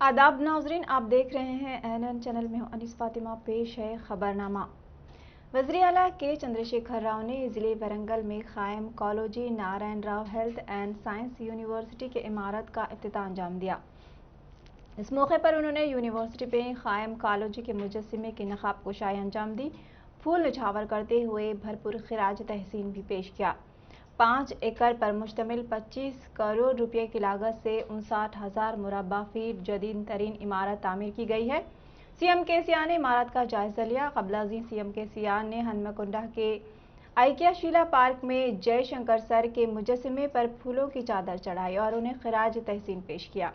आदाब नाजरीन, आप देख रहे हैं एएनएन चैनल में हूं अनीस फातिमा। पेश है खबरनामा। वज़ीर आला के चंद्रशेखर राव ने ज़िले वरंगल में कायम Kaloji Narayana Rao health and science university के इमारत का इफ्तिताह अंजाम दिया। इस मौके पर उन्होंने यूनिवर्सिटी में कायम कॉलोजी के मुजस्सिमे की नकाब कुशाई अंजाम दी। फूल निछावर करते हुए भरपूर खिराज तहसीन भी पेश किया। 5 एकड़ पर मुश्तमिल 25 करोड़ रुपए की लागत से 59,000 मुरब्बा फीट जदीद तरीन इमारत तामीर की गई है। सीएम केसीआर ने इमारत का जायजा लिया। कबलाजी सीएम केसीआर ने हनुमकुंडा के आइकियाशीला पार्क में जयशंकर सर के मुजस्सिमे पर फूलों की चादर चढ़ाई और उन्हें खिराज तहसीन पेश किया।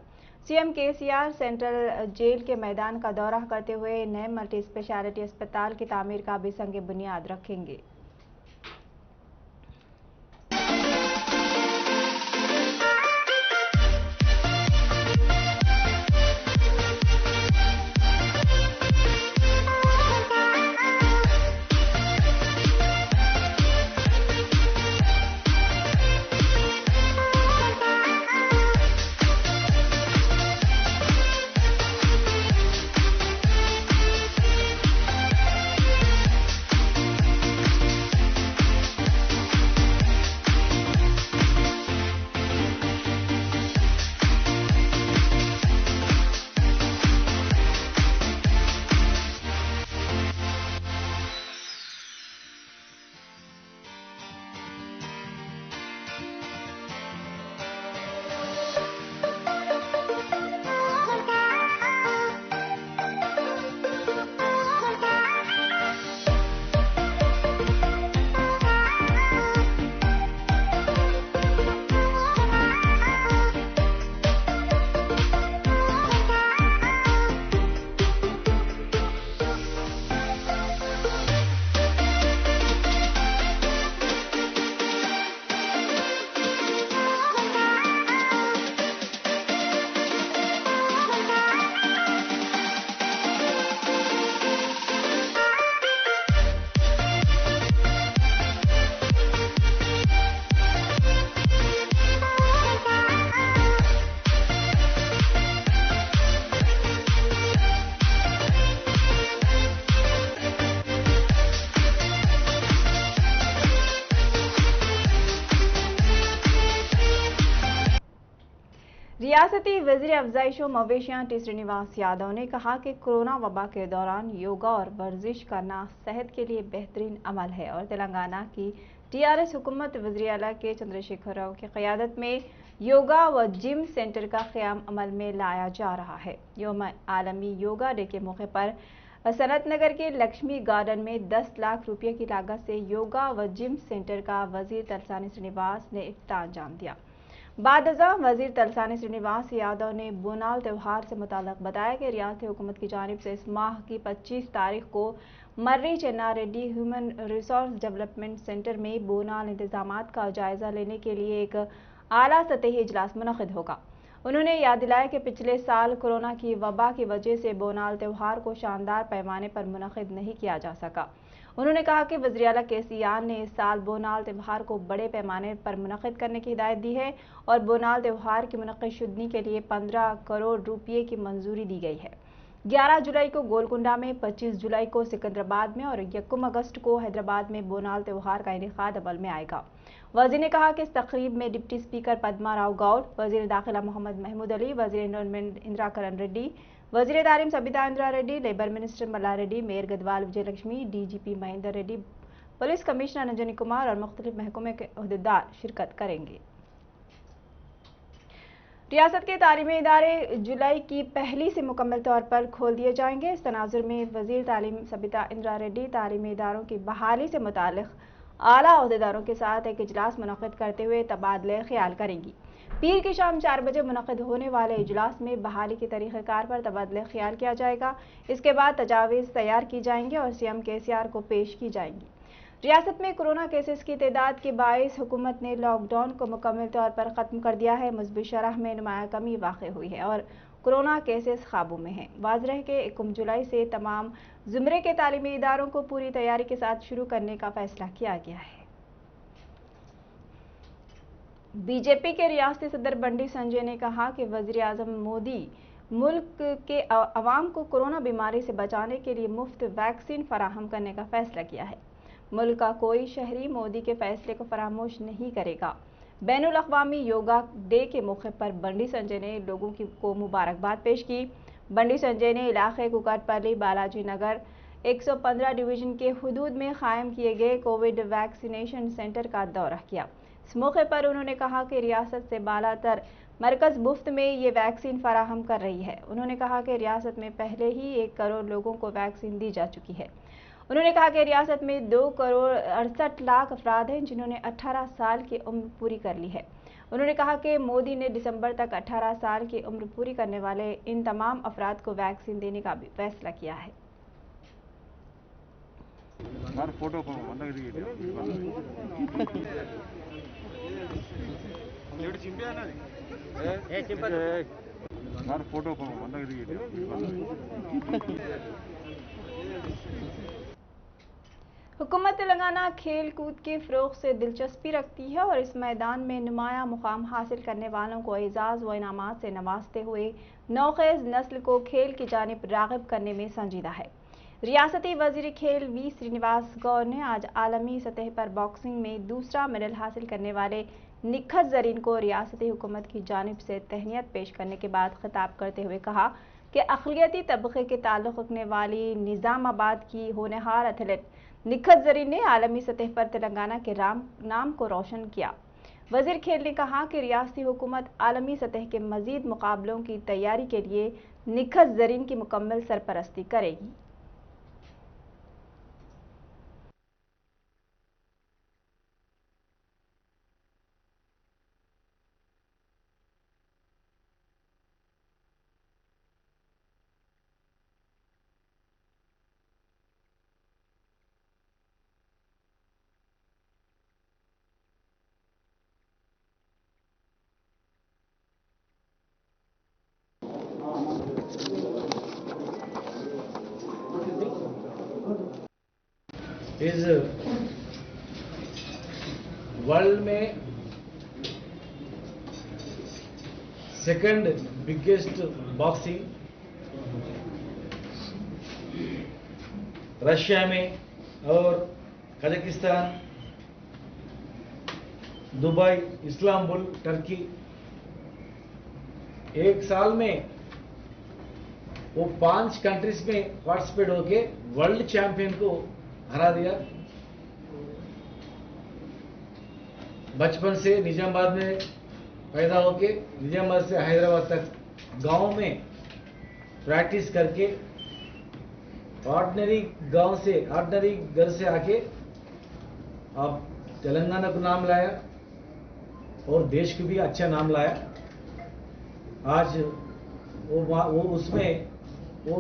सीएम केसीआर सेंट्रल जेल के मैदान का दौरा करते हुए नए मल्टी स्पेशलिटी अस्पताल की तामीर का भी संग बुनियाद रखेंगे। रियासती वज़ीर अफ़ज़ाइश व मवेशियाँ टी श्रीनिवास यादव ने कहा कि कोरोना वबा के दौरान योगा और वर्जिश करना सेहत के लिए बेहतरीन अमल है और तेलंगाना की टीआरएस हुकूमत वज़ीर आला के चंद्रशेखर राव की क़यादत में योगा व जिम सेंटर का क़याम अमल में लाया जा रहा है। यौम आलमी योगा डे के मौके पर सनत नगर के लक्ष्मी गार्डन में 10 लाख रुपये की लागत से योगा व जिम सेंटर का वज़ीर तलसानी श्रीनिवास ने इफ्तिताह अंजाम दिया। बादअज़ां वज़ीर तलसानी श्रीनिवास यादव ने बोनाल त्यौहार से मुताल्लिक़ बताया कि रियासती हुकूमत की जानिब से इस माह की 25 तारीख को Marri Chennareddy human resource development centre में बोनाल इंतजामात का जायजा लेने के लिए एक आला सतही इजलास मुनक़िद होगा। उन्होंने याद दिलाया कि पिछले साल कोरोना की वबा की वजह से बोनाल त्यौहार को शानदार पैमाने पर मुनक़िद नहीं किया जा सका। उन्होंने कहा कि वज़ीर आला केसीआर ने इस साल बोनाल त्यौहार को बड़े पैमाने पर मुनक़िद करने की हिदायत दी है और बोनाल त्यौहार की मुनक़िदशुदगी के लिए 15 करोड़ रुपये की मंजूरी दी गई है। 11 जुलाई को गोलकुंडा में, 25 जुलाई को सिकंदराबाद में और 1 अगस्त को हैदराबाद में बोनाल त्यौहार का इनेकाद अमल में आएगा। वज़ीर ने कहा कि इस तकरीब में डिप्टी स्पीकर पद्मा राव गौड़, वज़ीर दाखिला मोहम्मद महमूद अली, वज़ीर एनवायरनमेंट इंदिरा करण रेड्डी, वज़ीर तालीम Sabitha Indira Reddy, labour minister Malla Reddy, mayor Gadwal Vijayalakshmi, DGP Mahender Reddy, police commissioner Anjani Kumar और मुख्तलिफ महकमे के अहदेदार शिरकत करेंगे। रियासत के तालीमी इदारे जुलाई की पहली से मुकम्मल तौर पर खोल दिए जाएंगे। इस तनाजुर में वज़ीर तालीम सबिता इंदिरा रेड्डी तालीमी इदारों की बहाली से मुताल्लिक़ आला अहदेदारों के साथ एक इजलास मुनक़िद करते हुए तबादले ख्याल करेंगी। पीर की शाम 4 बजे मुनक़िद होने वाले इजलास में बहाली के तरीक़ेकार पर तबादले ख्याल किया जाएगा। इसके बाद तजावीज़ तैयार की जाएंगी और सीएम केसीआर को पेश की जाएंगी। रियासत में कोरोना केसेस की तादाद के बायस हुकूमत ने लॉकडाउन को मुकम्मल तौर पर ख़त्म कर दिया है। मुस्बित शरह में नुमाया कमी वाक़ हुई है और कोरोना केसेस काबू में हैं। वाज़ेह है कि 1 जुलाई से तमाम ज़ुमरे के तालीमी इदारों को पूरी तैयारी के साथ शुरू करने का फैसला किया गया है। बीजेपी के रियासती सदर बंडी संजय ने कहा कि वज़ीर आज़म मोदी मुल्क के अवाम को कोरोना बीमारी से बचाने के लिए मुफ्त वैक्सीन फराहम करने का फैसला किया है। मुल्क का कोई शहरी मोदी के फैसले को फरामोश नहीं करेगा। बैनुल अक़वामी योगा डे के मौके पर बंडी संजय ने लोगों को मुबारकबाद पेश की। बंडी संजय ने इलाके कुकटपल्ली बालाजी नगर 115 डिवीजन के हुदूद में कायम किए गए कोविड वैक्सीनेशन सेंटर का दौरा किया। इस मौके पर उन्होंने कहा कि रियासत से बालातर मरकज मुफ्त में ये वैक्सीन फराहम कर रही है। उन्होंने कहा कि रियासत में पहले ही 1 करोड़ लोगों को वैक्सीन दी जा चुकी है। उन्होंने कहा कि रियासत में 2 करोड़ 68 लाख अफराद हैं जिन्होंने 18 साल की उम्र पूरी कर ली है। उन्होंने कहा कि मोदी ने दिसंबर तक 18 साल की उम्र पूरी करने वाले इन तमाम अफराद को वैक्सीन देने का भी फैसला किया है। हुकूमत तेलंगाना खेल कूद के फ़रोग़ से दिलचस्पी रखती है और इस मैदान में नुमाया मुकाम हासिल करने वालों को एजाज़ व इनामात से नवाजते हुए नौखेज़ नस्ल को खेल की जानिब राग़िब करने में संजीदा है। रियासती वज़ीर खेल वी श्रीनिवास गौर ने आज आलमी सतह पर बॉक्सिंग में दूसरा मेडल हासिल करने वाले निखत ज़रीन को रियासती हुकूमत की जानिब से तहनीत पेश करने के बाद खिताब करते हुए कहा कि अक़लियती तबक़े के ताल्लुक़ रखने वाली निज़ामाबाद की होनहार एथलीट निखत ज़रीन ने आलमी सतह पर तेलंगाना के नाम को रोशन किया। वज़ीर खेल ने कहा कि रियासती हुकूमत आलमी सतह के मज़ीद मुकाबलों की तैयारी के लिए निखत ज़रीन की मुकम्मल सरपरस्ती करेगी। इस वर्ल्ड में सेकंड बिगेस्ट बॉक्सिंग रशिया में और कजाकिस्तान, दुबई, इस्लामाबुल, टर्की, एक साल में वो 5 कंट्रीज में पार्टिसिपेट होके वर्ल्ड चैंपियन को हरा दिया। बचपन से निजामाबाद में पैदा होके निजामाबाद से हैदराबाद तक गांव में प्रैक्टिस करके ऑर्डिनरी गांव से ऑर्डिनरी घर से आके अब तेलंगाना को नाम लाया और देश को भी अच्छा नाम लाया। आज वो उसमें वो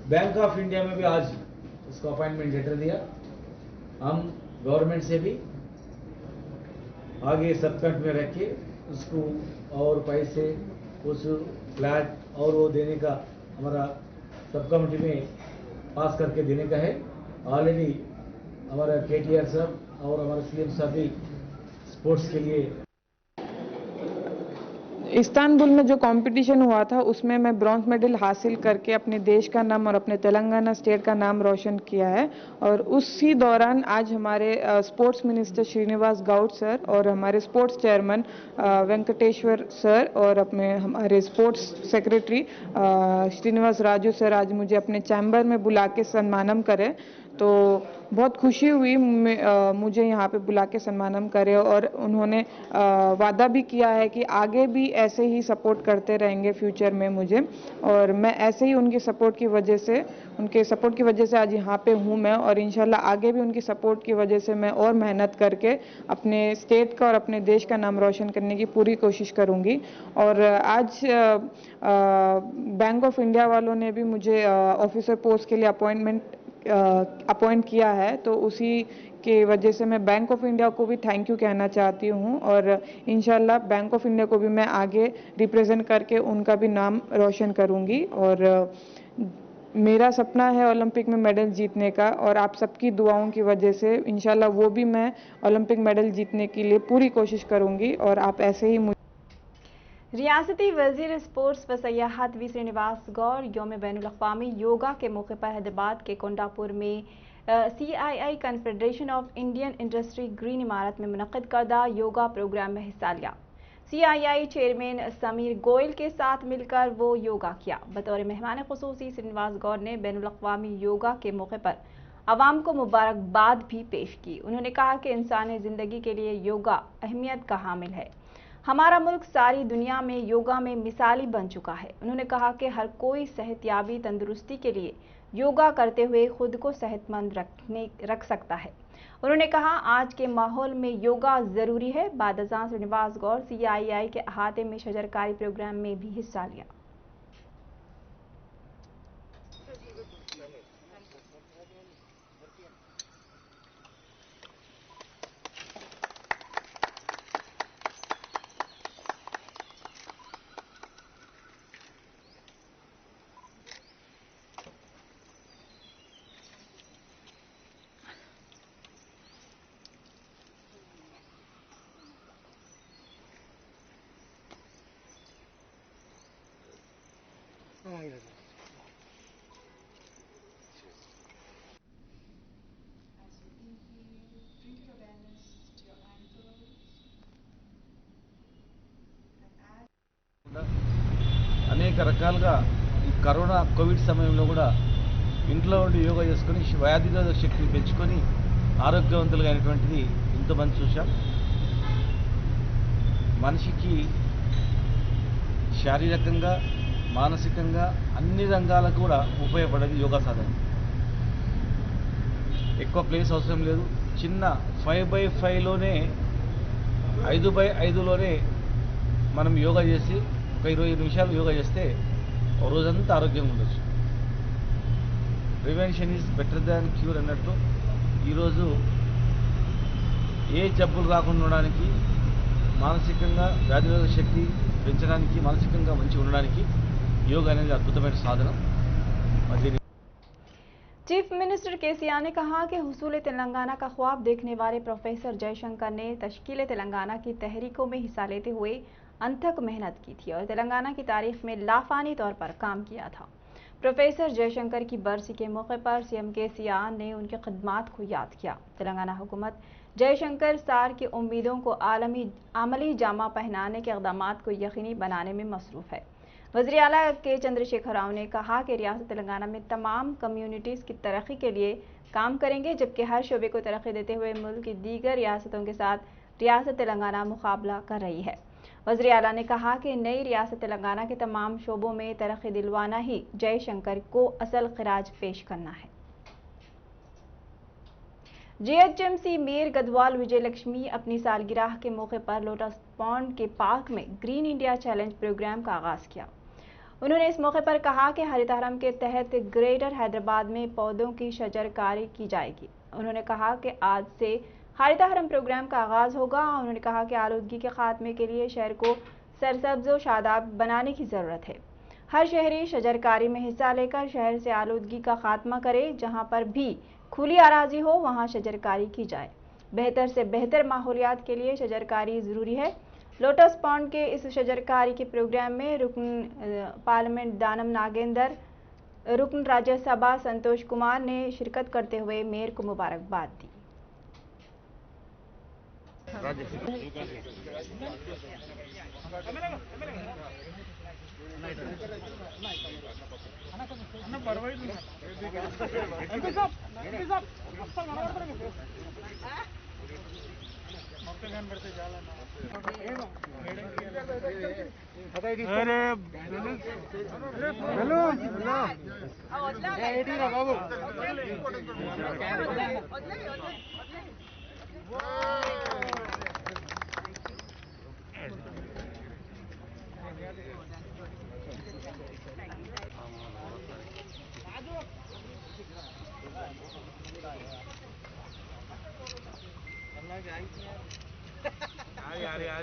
बैंक ऑफ इंडिया में भी आज उसको अपॉइंटमेंट लेटर दिया। हम गवर्नमेंट से भी आगे सबकट में रख के उसको और पैसे उस फ्लैट और वो देने का हमारा सब कमेटी में पास करके देने का है। ऑलरेडी हमारा KTR साहब और हमारा CM साहब भी स्पोर्ट्स के लिए इस्तांबुल में जो कंपटीशन हुआ था उसमें मैं ब्रॉन्ज मेडल हासिल करके अपने देश का नाम और अपने तेलंगाना स्टेट का नाम रोशन किया है। और उसी दौरान आज हमारे sports minister Srinivas Goud sir और हमारे स्पोर्ट्स चेयरमैन वेंकटेश्वर सर और अपने हमारे sports secretary Srinivas Raju sir आज मुझे अपने चैम्बर में बुला के सम्मानम करे। तो बहुत खुशी हुई मुझे यहाँ पे बुला के सम्मानम करे और उन्होंने वादा भी किया है कि आगे भी ऐसे ही सपोर्ट करते रहेंगे फ्यूचर में मुझे। और मैं ऐसे ही उनके सपोर्ट की वजह से आज यहाँ पे हूँ मैं, और इंशाल्लाह आगे भी उनकी सपोर्ट की वजह से मैं और मेहनत करके अपने स्टेट का और अपने देश का नाम रोशन करने की पूरी कोशिश करूँगी। और आज बैंक ऑफ इंडिया वालों ने भी मुझे ऑफिसर पोस्ट के लिए अपॉइंट किया है, तो उसी के वजह से मैं बैंक ऑफ इंडिया को भी थैंक यू कहना चाहती हूँ। और इंशाल्लाह बैंक ऑफ इंडिया को भी मैं आगे रिप्रेजेंट करके उनका भी नाम रोशन करूँगी। और मेरा सपना है ओलंपिक में मेडल जीतने का, और आप सबकी दुआओं की वजह से इंशाल्लाह वो भी मैं ओलंपिक मेडल जीतने के लिए पूरी कोशिश करूँगी। और आप ऐसे ही रियासती वजीर स्पोर्ट्स व सयाहत वी श्रीनिवास गौर यौम बैनुल-अक़वामी योगा के मौके पर हैदराबाद के कोंडापुर में CII confederation of Indian industry green इमारत में मुनक़्क़िद करदा योगा प्रोग्राम में हिस्सा लिया। CII चेयरमैन समीर गोयल के साथ मिलकर वो योगा किया। बतौर मेहमान ख़ुसूसी श्रीनिवास गौर ने बैनुल-अक़वामी योगा के मौके पर आवाम को मुबारकबाद भी पेश की। उन्होंने कहा कि इंसानी ज़िंदगी के लिए योगा अहमियत का हामिल है। हमारा मुल्क सारी दुनिया में योगा में मिसाली बन चुका है। उन्होंने कहा कि हर कोई सेहतयाबी तंदुरुस्ती के लिए योगा करते हुए खुद को सेहतमंद रख सकता है। उन्होंने कहा आज के माहौल में योगा ज़रूरी है। बाद अज़ां श्रीनिवास गौर CII के अहाते में शजरकारी प्रोग्राम में भी हिस्सा लिया। అనేక రకాలుగా ఈ కరోనా కోవిడ్ సమయంలో కూడా ఇంట్లో ఉండి యోగా చేసుకొని వ్యాధిరోధక శక్తిని పెంచుకొని ఆరోగ్యవంతులుగా అయినటువంటిది ఎంతోమంది చూశాం. మనిషికి శారీరకంగా మానసికంగా అన్ని రంగాలకు కూడా ఉపయోగపడేది యోగా సాధన. ఎక్కువ ప్లేస్ అవసరం లేదు. చిన్న 5x5లోనే 5x5లోనే మనం యోగా చేసి ఒక 20 నిమిషాలు యోగా చేస్తే ఒక రోజంతా ఆరోగ్యంగా ఉండొచ్చు. Prevention is better than cure అన్నట్టు ఈరోజు ఏ జబ్బులు రాకుండా ఉండడానికి, మానసికంగా వ్యాధిరోధక శక్తి పెంచడానికి, మానసికంగా మంచిగా ఉండడానికి యోగా అనేది అద్భుతమైన సాధనం. चीफ मिनिस्टर KCR ने कहा कि हुसूल तेलंगाना का ख्वाब देखने वाले प्रोफेसर जयशंकर ने तश्कील तेलंगाना की तहरीकों में हिस्सा लेते हुए अनथक मेहनत की थी और तेलंगाना की तारीख में लाफानी तौर पर काम किया था। प्रोफेसर जयशंकर की बरसी के मौके पर CM KCR ने उनकी खिदमात को याद किया। तेलंगाना हुकूमत जयशंकर सार की उम्मीदों को अमली जामा पहनाने के इक़दामात को यकीनी बनाने में मसरूफ़ है। वज़ीर आला के चंद्रशेखर राव ने कहा कि रियासत तेलंगाना में तमाम कम्युनिटीज़ की तरक्की के लिए काम करेंगे, जबकि हर शोबे को तरक्की देते हुए मुल्क की दीगर रियासतों के साथ रियासत तेलंगाना मुकाबला कर रही है। वज़ीर आला ने कहा कि नई रियासत तेलंगाना के तमाम शोबों में तरक्की दिलवाना ही जयशंकर को असल खिराज पेश करना है। GHMC मेयर गढ़वाल विजय लक्ष्मी अपनी सालगिरह के मौके पर लोटस पॉन्ड के पार्क में ग्रीन इंडिया चैलेंज प्रोग्राम का आगाज़ किया। उन्होंने इस मौके पर कहा कि हरित हरम के तहत ग्रेटर हैदराबाद में पौधों की शजरकारी की जाएगी। उन्होंने कहा कि आज से हरित हरम प्रोग्राम का आगाज़ होगा। उन्होंने कहा कि आलूदगी के खात्मे के लिए शहर को सरसब्ज़ व शादाब बनाने की ज़रूरत है। हर शहरी शजरकारी में हिस्सा लेकर शहर से आलूदगी का खात्मा करे। जहाँ पर भी खुली अराजी हो वहाँ शजरकारी की जाए। बेहतर से बेहतर माहौलियात के लिए शजरकारी ज़रूरी है। लोटस पॉन्ड के इस शजरकारी के प्रोग्राम में रुकन पार्लियामेंट दानम नागेंद्र, रुकन राज्यसभा संतोष कुमार ने शिरकत करते हुए मेयर को मुबारकबाद दी।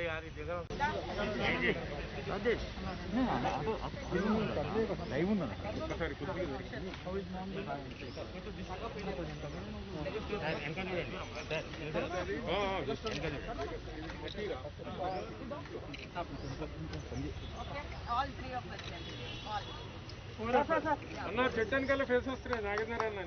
यार देखो అన్న చెట్టని కల్లా ఫేస్ వస్తున్నాయి నాగేంద్ర అన్న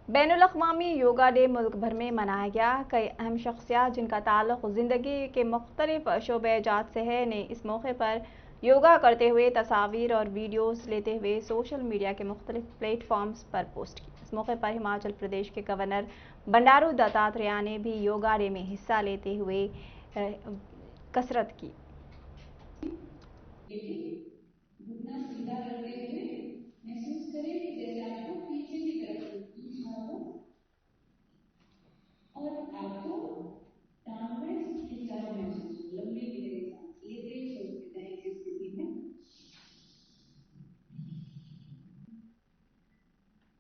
बैनुल अक़वामी योगा डे मुल्क भर में मनाया गया। कई अहम शख्सियात जिनका ताल्लुक ज़िंदगी के मुख्तलिफ शोबे-जात से है ने इस मौके पर योगा करते हुए तस्वीर और वीडियोस लेते हुए सोशल मीडिया के मुख्तलिफ प्लेटफॉर्म्स पर पोस्ट की। इस मौके पर हिमाचल प्रदेश के गवर्नर बंडारू दत्तात्रेय ने भी योगा डे में हिस्सा लेते हुए कसरत की। घुटना सीधा करते हुए महसूस करें कि जैसे आपको पीछे की तरफ खींचना हो और आपको टांग में खिंचाव महसूस हो, लंबी गहरी सांस लेते छोड़ते जाएं इस स्थिति में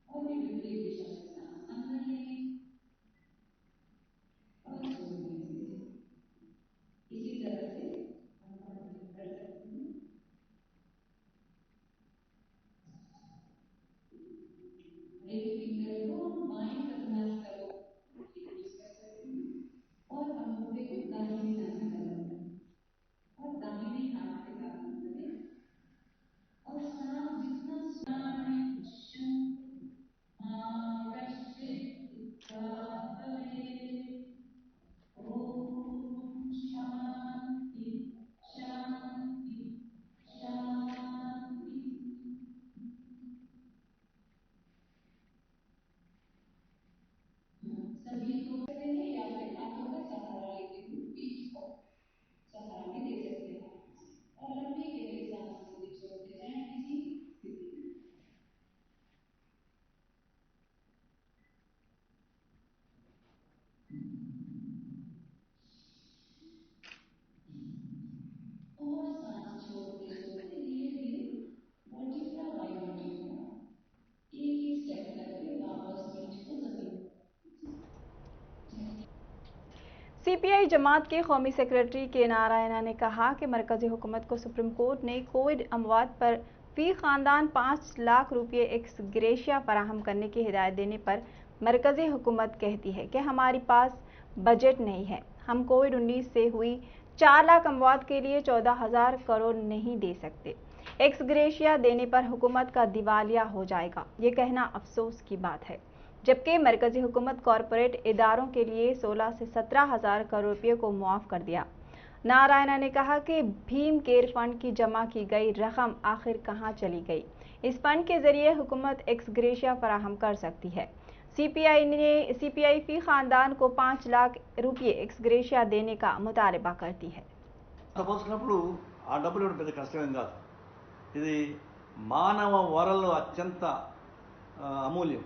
और भी विपरीत दिशा में सांस अंदर लें और छोड़ने दीजिए। इसी तरह से कर सकते हैं। एक फिंगर को बाएं तरफ नस करो और अंगूठे को दाहिनी तरफ करें और दाहिने हाथ के साथ करें और सांस जितना शांति शांति शांति सभी को करते हैं या फिर हाथों का सहारा लेते हुए पीठ को सहारा भी दे सकते हैं और लंबी गहरी सांस से छोड़ते जाएं इसी स्थिति में। और सांस छोड़ते छोड़ते धीरे धीरे वर्टिब्रा बायोवर्टिब्रा एक ही स्टेप करके वापस पीठ को जमीन। सीपीआई जमात के कौमी सेक्रेटरी के नारायणा ने कहा कि मरकजी हुकूमत को सुप्रीम कोर्ट ने कोविड अमवात पर फी खानदान 5 लाख रुपये एक्स ग्रेशिया फराहम करने की हिदायत देने पर मरकजी हुकूमत कहती है कि हमारे पास बजट नहीं है। हम कोविड-19 से हुई 4 लाख अमवात के लिए 14,000 करोड़ नहीं दे सकते। एक्स ग्रेशिया देने पर हुकूमत का दिवालिया हो जाएगा। ये कहना अफसोस की बात है। जबकि मरकजी हुकूमत कॉरपोरेट इदारों के लिए 16 से 17,000 करोड़ रुपये को मुआफ कर दिया। नारायणा ने कहा कि भीम केयर फंड की जमा की गई रकम आखिर कहां चली गई। इस फंड के जरिए हुकूमत एक्स ग्रेशिया फराहम कर सकती है। सीपीआई फी खानदान को 5 लाख रुपये एक्स ग्रेशिया देने का मुतालबा करती है। పోసుకున్నప్పుడు ఆ డబ్బులు ఇవ్వడం పెద్ద కష్టమేం కాదు. ఇది మానవ వనరులు అత్యంత అమూల్యం.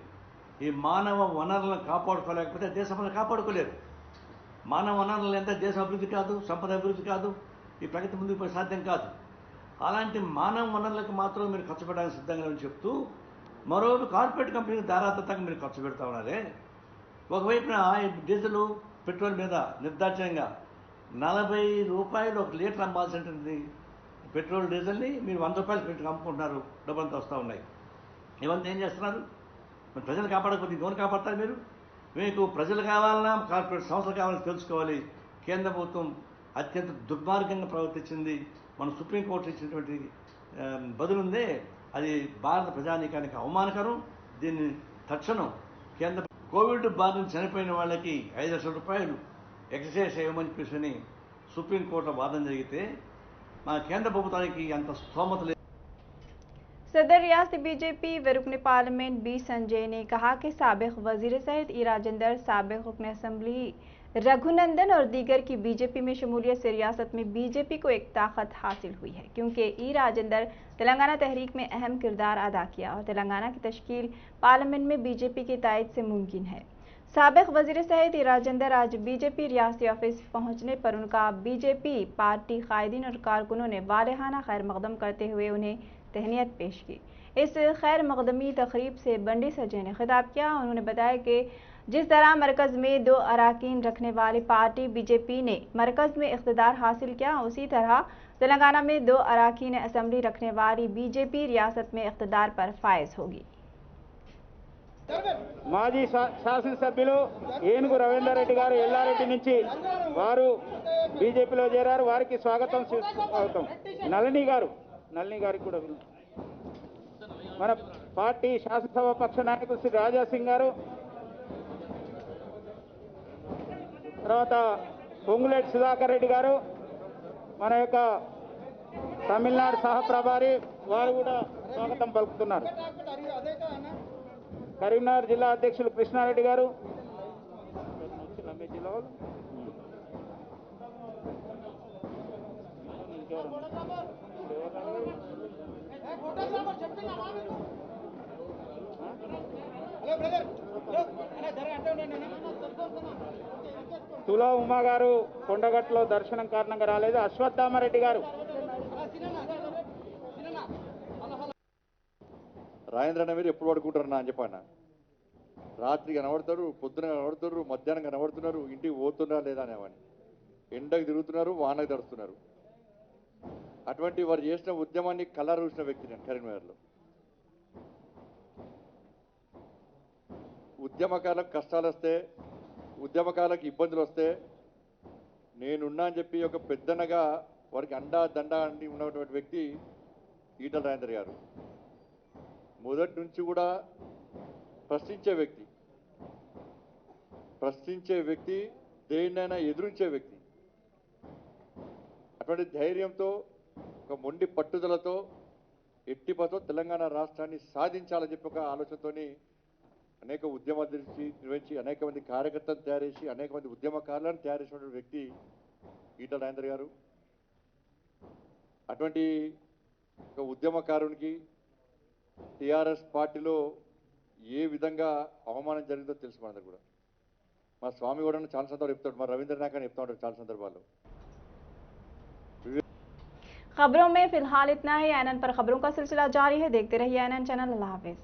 ఈ మానవ వనరులను కాపాడుకోలేకపోతే దేశం కాపాడుకోలేరు. మానవ వనరులు ఎంత దేశ అభివృద్ధి కాదు, సంపద అభివృద్ధి కాదు, ఈ ప్రగతి ముందుకు పోయి సాధ్యం కాదు. అలాంటి మానవ వనరులకు మాత్రం మీరు ఖర్చు పెట్టడానికి సిద్ధంగా అని చెప్తూ మరోవైపు కార్పొరేట్ కంపెనీకి దారాదత్తంగా మీరు ఖర్చు పెడతా ఉన్నారే. ఒకవైపున డీజిల్ పెట్రోల్ మీద నిర్దాక్షిణ్యంగా 40 రూపాయలు ఒక లీటర్ అమ్మాల్సినటువంటి పెట్రోల్ డీజిల్ని మీరు 100 రూపాయలు పెట్టి అమ్ముకుంటున్నారు. డబ్బులంతా వస్తూ ఉన్నాయి. ఇవంతా ఏం చేస్తున్నారు? మరి ప్రజలు కాపాడకపోతే ఇంకోని కాపాడతారు మీరు? మీకు ప్రజలు కావాలన్నా కార్పొరేట్ సంస్థలు కావాలని తెలుసుకోవాలి. కేంద్ర ప్రభుత్వం అత్యంత దుర్మార్గంగా ప్రవర్తించింది. మన సుప్రీంకోర్టు ఇచ్చినటువంటి బదులుందే అది భారత ప్రజానీకానికి అవమానకరం. దీన్ని తక్షణం కేంద్ర కోవిడ్ బారిన చనిపోయిన వాళ్ళకి 5 లక్షల రూపాయలు ఎక్సైజ్ చేయమని చెప్పేసి సుప్రీంకోర్టులో వాదన జరిగితే మన కేంద్ర ప్రభుత్వానికి అంత స్తోమత లేదు. सदर रियासती बीजेपी व रुकन पार्लियामेंट बी संजय ने कहा कि साबिक वजीर सेहत ई राजेंद्र, साबिक रुकन असम्बली रघुनंदन और दीगर की बीजेपी में शमूलियत से रियासत में बीजेपी को एक ताकत हासिल हुई है, क्योंकि ई राजेंद्र तेलंगाना तहरीक में अहम किरदार अदा किया और तेलंगाना की तश्कील पार्लियामेंट में बीजेपी की तायद से मुमकिन है। साबिक वजीर सेहत ई राजेंद्र आज बीजेपी रियासती ऑफिस पहुंचने पर उनका बीजेपी पार्टी कायदीन और कारकुनों ने वालेहाना खैर मकदम करते हुए उन्हें तहनीत पेश की। इस खैर मकदमी तकरीब से बंडी सज्जे ने खिताब किया। उन्होंने बताया कि जिस तरह मरकज़ में 2 अराकीन रखने वाली पार्टी बीजेपी ने मरकज़ में इक़्तिदार हासिल किया, उसी तरह तेलंगाना में 2 अराकीन असम्बली रखने वाली बीजेपी रियासत में इक़्तिदार पर फायज होगी। మాజీ శాసనసభ్యులు ఏనుగు రవీందర్ రెడ్డి గారు ఎల్లారెడ్డి నుంచి వారు బీజేపీలో చేరారు. వారికి స్వాగతం సుస్వాగతం. నళిని గారికి కూడా మన పార్టీ శాసనసభ పక్ష నాయకులు శ్రీ రాజా సింగ్ గారు, తర్వాత పొంగులేటి సుధాకర్ రెడ్డి గారు, మన యొక్క తమిళనాడు సహ ప్రభారి వారు కూడా స్వాగతం పలుకుతున్నారు. కరీంనగర్ జిల్లా అధ్యక్షులు కృష్ణారెడ్డి గారు, తులా ఉమా గారు కొండగట్లో దర్శనం కారణంగా రాలేదు. అశ్వత్థామరెడ్డి గారు. రాజేంద్ర అన్న మీరు ఎప్పుడు పడుకుంటారన్నా అని చెప్పన్న. రాత్రి కనబడతారు, పొద్దున కనబడుతున్నారు, మధ్యాహ్నం కనబడుతున్నారు, ఇంటికి పోతున్నారా లేదా అనేవని. ఎండకు తిరుగుతున్నారు, వానకు తడుస్తున్నారు. అటువంటి వారు చేసిన ఉద్యమాన్ని కలర్ చూసిన వ్యక్తి నేను కరీంనగర్లో. ఉద్యమకాలకు కష్టాలు వస్తే, ఉద్యమకాలకు ఇబ్బందులు వస్తే నేనున్నా అని చెప్పి ఒక పెద్దనగా వారికి అండా దండా అని ఉన్నటువంటి వ్యక్తి ఈటల రాజేందర్ గారు. మొదటి నుంచి కూడా ప్రశ్నించే వ్యక్తి, దేన్నైనా ఎదురించే వ్యక్తి. అటువంటి ధైర్యంతో, ఒక మొండి పట్టుదలతో, ఎట్టిపతో తెలంగాణ రాష్ట్రాన్ని సాధించాలని చెప్పి ఒక ఆలోచనతోని అనేక ఉద్యమాలు నిర్వహించి అనేక మంది కార్యకర్తలను తయారు చేసి అనేక మంది ఉద్యమకారులను తయారు చేసినటువంటి వ్యక్తి ఈటల రాజేందర్ గారు. అటువంటి ఒక ఉద్యమకారునికి టీఆర్ఎస్ పార్టీలో ఏ విధంగా అవమానం జరిగిందో తెలుసు మనందరూ కూడా. మా స్వామి కూడా చాలా సందర్భాలు చెప్తాడు, మా రవీంద్ర నాయక్ అని చెప్తా ఉంటాడు చాలా సందర్భాల్లో. खबरों में फिलहाल इतना ही। एनएन पर खबरों का सिलसिला जारी है। देखते रहिए एनएन चैनल। अल्लाह हाफिज।